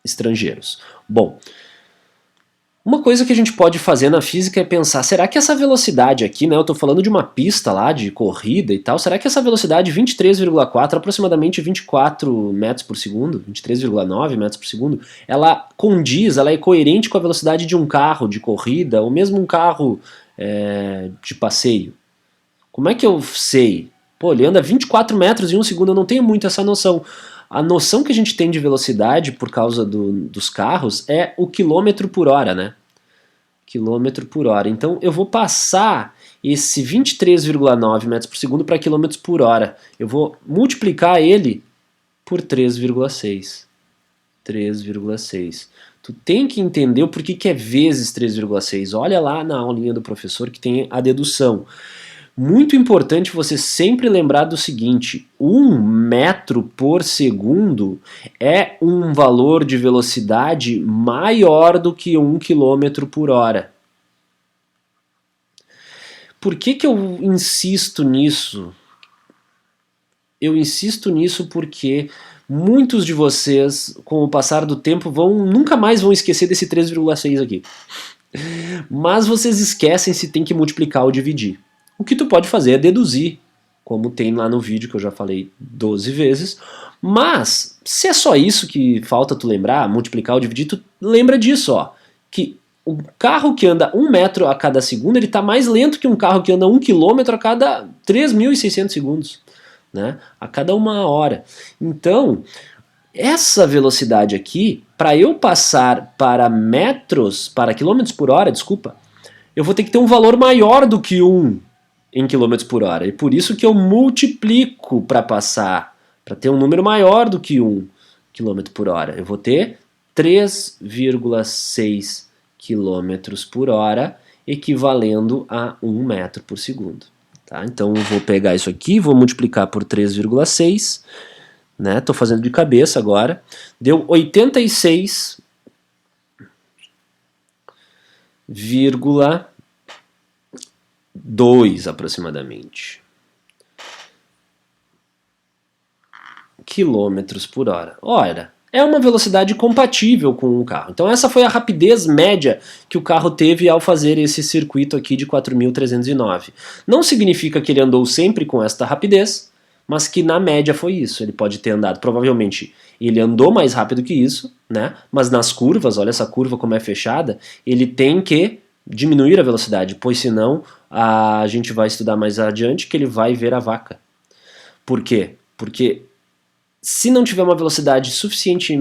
estrangeiros. Bom, uma coisa que a gente pode fazer na física é pensar, será que essa velocidade aqui, né, eu estou falando de uma pista lá de corrida e tal, será que essa velocidade 23,4, aproximadamente 24 metros por segundo, 23,9 metros por segundo, ela condiz, ela é coerente com a velocidade de um carro de corrida, ou mesmo um carro de passeio? Como é que eu sei? Pô, ele anda 24 metros em um segundo, eu não tenho muito essa noção. A noção que a gente tem de velocidade por causa dos carros é o quilômetro por hora, né? Quilômetro por hora. Então eu vou passar esse 23,9 metros por segundo para quilômetros por hora. Eu vou multiplicar ele por 3,6. 3,6. Tu tem que entender o porquê que é vezes 3,6. Olha lá na aulinha do professor que tem a dedução. Muito importante você sempre lembrar do seguinte: 1 metro por segundo é um valor de velocidade maior do que 1 quilômetro por hora. Por que eu insisto nisso? Eu insisto nisso porque muitos de vocês, com o passar do tempo, nunca mais vão esquecer desse 3,6 aqui. Mas vocês esquecem se tem que multiplicar ou dividir. O que tu pode fazer é deduzir, como tem lá no vídeo que eu já falei 12 vezes. Mas, se é só isso que falta tu lembrar, multiplicar ou dividir, tu lembra disso, ó. Que um carro que anda 1 metro a cada segundo, ele está mais lento que um carro que anda 1 quilômetro a cada 3.600 segundos. Né? A cada 1 hora. Então, essa velocidade aqui, para eu passar para quilômetros por hora, desculpa, eu vou ter que ter um valor maior do que 1 em quilômetros por hora. E por isso que eu multiplico para passar, para ter um número maior do que 1 quilômetro por hora. Eu vou ter 3,6 quilômetros por hora, equivalendo a 1 metro por segundo. Tá? Então eu vou pegar isso aqui, vou multiplicar por 3,6, né? Estou fazendo de cabeça agora, deu 86,2 aproximadamente quilômetros por hora. Ora, é uma velocidade compatível com um carro. Então essa foi a rapidez média que o carro teve ao fazer esse circuito aqui de 4.309. Não significa que ele andou sempre com esta rapidez, mas que na média foi isso. Ele pode ter andado, provavelmente ele andou mais rápido que isso, né? Mas nas curvas, olha essa curva como é fechada, ele tem que diminuir a velocidade, pois senão a gente vai estudar mais adiante que ele vai ver a vaca. Por quê? Porque se não tiver uma velocidade suficiente,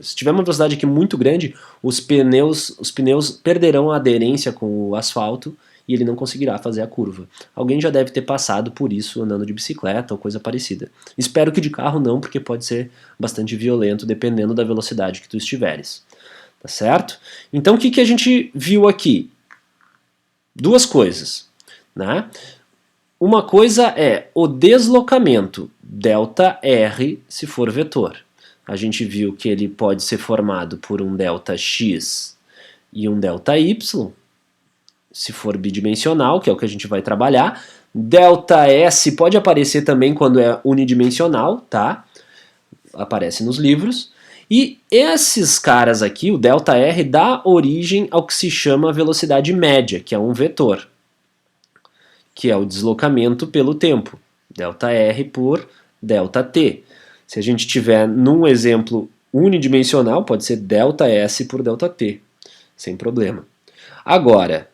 se tiver uma velocidade aqui muito grande, os pneus perderão a aderência com o asfalto e ele não conseguirá fazer a curva. Alguém já deve ter passado por isso andando de bicicleta ou coisa parecida. Espero que de carro não, porque pode ser bastante violento dependendo da velocidade que tu estiveres. Tá certo? Então o que a gente viu aqui? Duas coisas, né? Uma coisa é o deslocamento, ΔR, se for vetor. A gente viu que ele pode ser formado por um ΔX e um ΔY, se for bidimensional, que é o que a gente vai trabalhar. ΔS pode aparecer também quando é unidimensional, tá? Aparece nos livros. E esses caras aqui, o ΔR, dá origem ao que se chama velocidade média, que é um vetor, que é o deslocamento pelo tempo, ΔR por ΔT. Se a gente tiver num exemplo unidimensional, pode ser ΔS por ΔT, sem problema. Agora,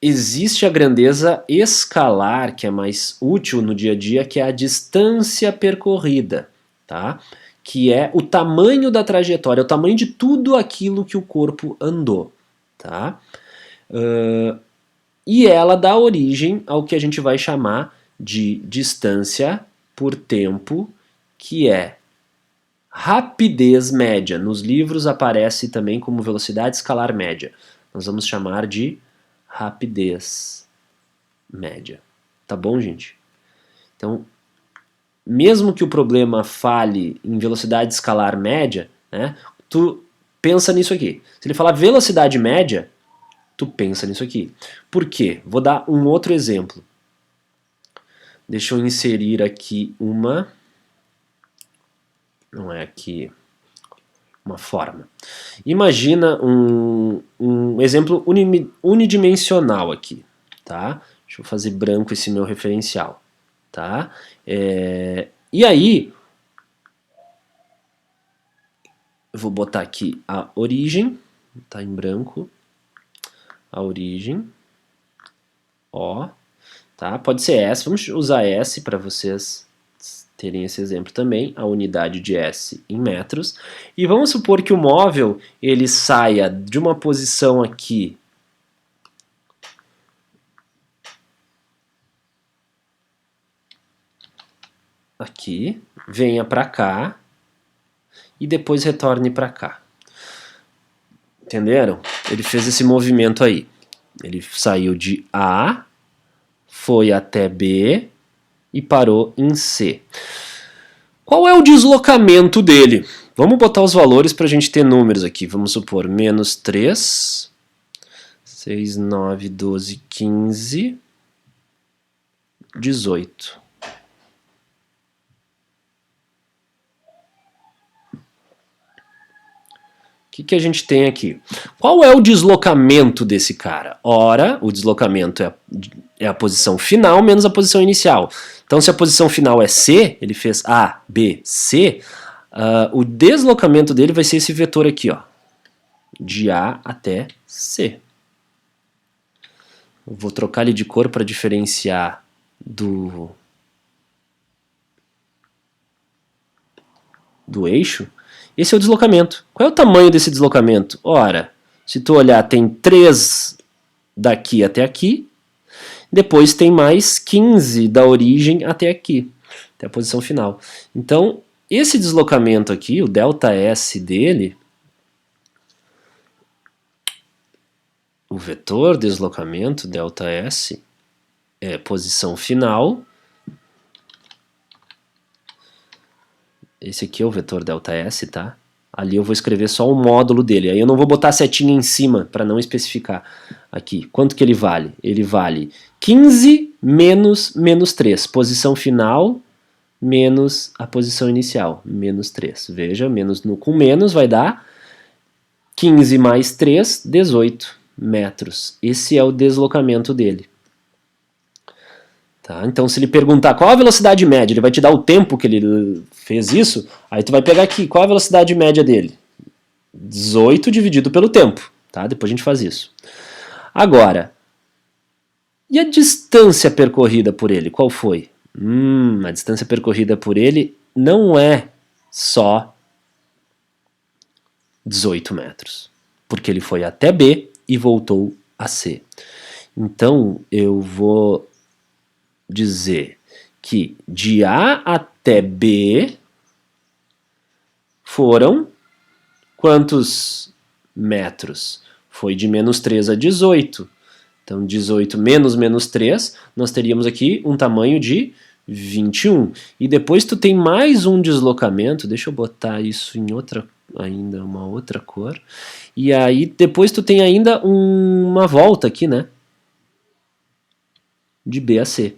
existe a grandeza escalar, que é mais útil no dia a dia, que é a distância percorrida, tá? Que é o tamanho da trajetória, o tamanho de tudo aquilo que o corpo andou. Tá? E ela dá origem ao que a gente vai chamar de distância por tempo, que é rapidez média. Nos livros aparece também como velocidade escalar média. Nós vamos chamar de rapidez média. Tá bom, gente? Então, mesmo que o problema fale em velocidade escalar média, né, tu pensa nisso aqui. Se ele falar velocidade média, tu pensa nisso aqui. Por quê? Vou dar um outro exemplo. Deixa eu inserir aqui não é aqui, uma forma. Imagina um exemplo unidimensional aqui, tá? Deixa eu fazer branco esse meu referencial, tá? E aí, eu vou botar aqui a origem, tá em branco, a origem, ó, tá? Pode ser S, vamos usar S para vocês terem esse exemplo também, a unidade de S em metros. E vamos supor que o móvel ele saia de uma posição aqui venha para cá e depois retorne para cá. Entenderam? Ele fez esse movimento aí. Ele saiu de A, foi até B e parou em C. Qual é o deslocamento dele? Vamos botar os valores para a gente ter números aqui. Vamos supor, menos 3, 6, 9, 12, 15, 18. O que a gente tem aqui? Qual é o deslocamento desse cara? Ora, o deslocamento é a posição final menos a posição inicial. Então, se a posição final é C, ele fez A, B, C, o deslocamento dele vai ser esse vetor aqui, ó, de A até C. Eu vou trocar ele de cor para diferenciar do eixo. Esse é o deslocamento. Qual é o tamanho desse deslocamento? Ora, se tu olhar, tem 3 daqui até aqui, depois tem mais 15 da origem até aqui, até a posição final. Então, esse deslocamento aqui, o ΔS dele, o vetor deslocamento, ΔS, é posição final. Esse aqui é o vetor ΔS, tá? Ali eu vou escrever só o módulo dele. Aí eu não vou botar a setinha em cima para não especificar aqui. Quanto que ele vale? Ele vale 15 menos 3. Posição final menos a posição inicial. Menos 3. Veja, com menos vai dar 15 mais 3, 18 metros. Esse é o deslocamento dele. Tá? Então, se ele perguntar qual a velocidade média, ele vai te dar o tempo que ele fez isso, aí tu vai pegar aqui, qual a velocidade média dele? 18 dividido pelo tempo. Tá? Depois a gente faz isso. Agora, e a distância percorrida por ele, qual foi? A distância percorrida por ele não é só 18 metros, porque ele foi até B e voltou a C. Então, eu vou dizer que de A até B foram quantos metros? Foi de menos 3 a 18. Então, 18 menos 3, nós teríamos aqui um tamanho de 21. E depois tu tem mais um deslocamento, deixa eu botar isso em uma outra cor. E aí depois tu tem ainda uma volta aqui, né? De B a C.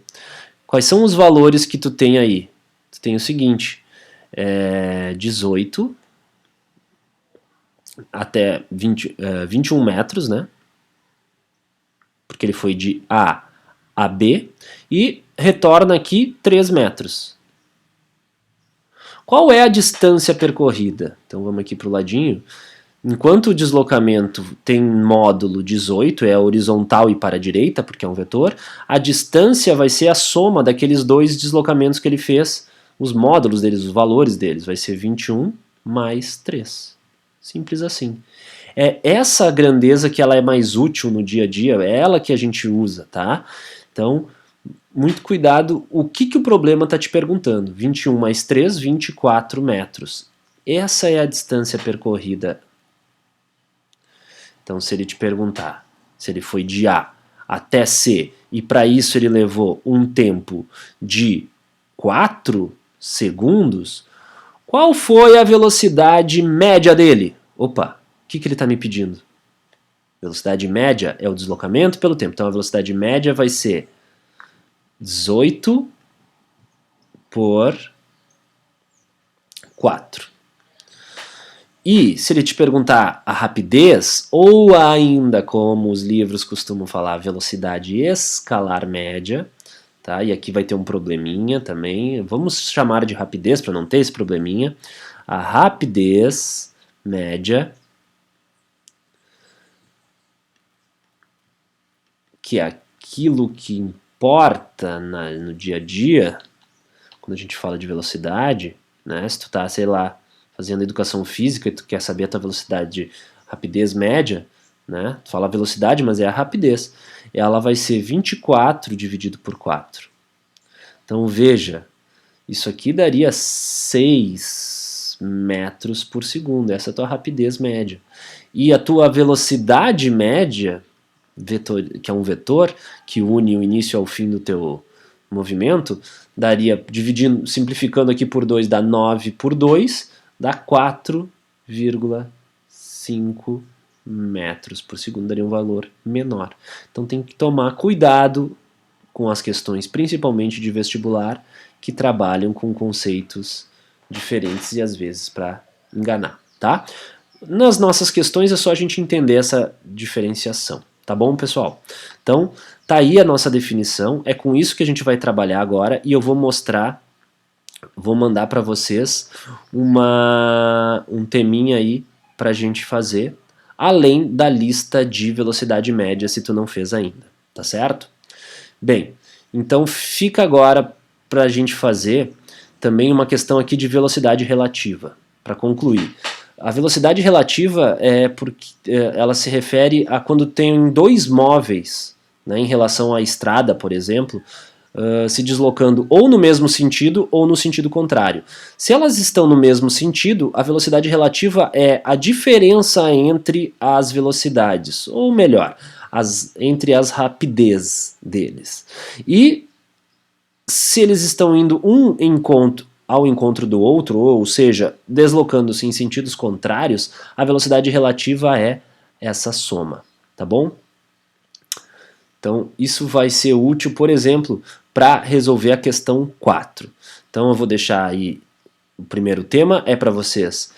Quais são os valores que tu tem aí? Tu tem o seguinte, 18 até 21 metros, né? Porque ele foi de A a B, e retorna aqui 3 metros. Qual é a distância percorrida? Então vamos aqui para o ladinho. Enquanto o deslocamento tem módulo 18, é horizontal e para a direita, porque é um vetor, a distância vai ser a soma daqueles dois deslocamentos que ele fez, os módulos deles, os valores deles, vai ser 21 mais 3. Simples assim. É essa grandeza que ela é mais útil no dia a dia, é ela que a gente usa, tá? Então, muito cuidado, o que o problema está te perguntando? 21 mais 3, 24 metros. Essa é a distância percorrida. Então, se ele te perguntar se ele foi de A até C, e para isso ele levou um tempo de 4 segundos, qual foi a velocidade média dele? Opa, o que ele está me pedindo? Velocidade média é o deslocamento pelo tempo. Então, a velocidade média vai ser 18 por 4. E se ele te perguntar a rapidez, ou ainda como os livros costumam falar, velocidade escalar média, tá? E aqui vai ter um probleminha também, vamos chamar de rapidez para não ter esse probleminha. A rapidez média, que é aquilo que importa no dia a dia, quando a gente fala de velocidade, né, se tu tá, sei lá, fazendo educação física e tu quer saber a tua velocidade de rapidez média, né, tu fala velocidade, mas é a rapidez, ela vai ser 24 dividido por 4. Então veja, isso aqui daria 6 metros por segundo, essa é a tua rapidez média. E a tua velocidade média, vetor, que é um vetor que une o início ao fim do teu movimento, daria, dividindo, simplificando aqui por 2, dá 9 por 2, dá 4,5 metros por segundo, daria um valor menor. Então tem que tomar cuidado com as questões, principalmente de vestibular, que trabalham com conceitos diferentes e às vezes para enganar, tá? Nas nossas questões é só a gente entender essa diferenciação, tá bom, pessoal? Então, tá aí a nossa definição, é com isso que a gente vai trabalhar agora e eu vou mostrar, vou mandar para vocês um teminha aí pra gente fazer, além da lista de velocidade média, se tu não fez ainda, tá certo? Bem, então fica agora para a gente fazer também uma questão aqui de velocidade relativa, para concluir. A velocidade relativa é porque ela se refere a quando tem dois móveis, né, em relação à estrada, por exemplo, se deslocando ou no mesmo sentido ou no sentido contrário. Se elas estão no mesmo sentido, a velocidade relativa é a diferença entre as velocidades, ou melhor, entre as rapidez deles. E se eles estão indo ao encontro do outro, ou seja, deslocando-se em sentidos contrários, a velocidade relativa é essa soma, tá bom? Então, isso vai ser útil, por exemplo, para resolver a questão 4. Então, eu vou deixar aí o primeiro tema, é para vocês,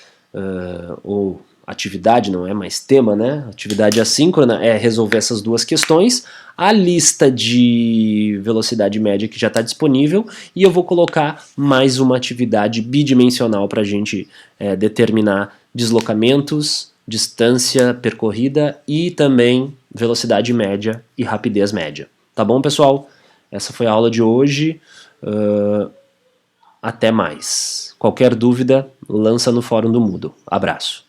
ou atividade, não é mais tema, né? Atividade assíncrona é resolver essas duas questões, a lista de velocidade média que já está disponível, e eu vou colocar mais uma atividade bidimensional para a gente determinar deslocamentos, distância percorrida e também velocidade média e rapidez média. Tá bom, pessoal? Essa foi a aula de hoje. Até mais. Qualquer dúvida, lança no fórum do Moodle. Abraço.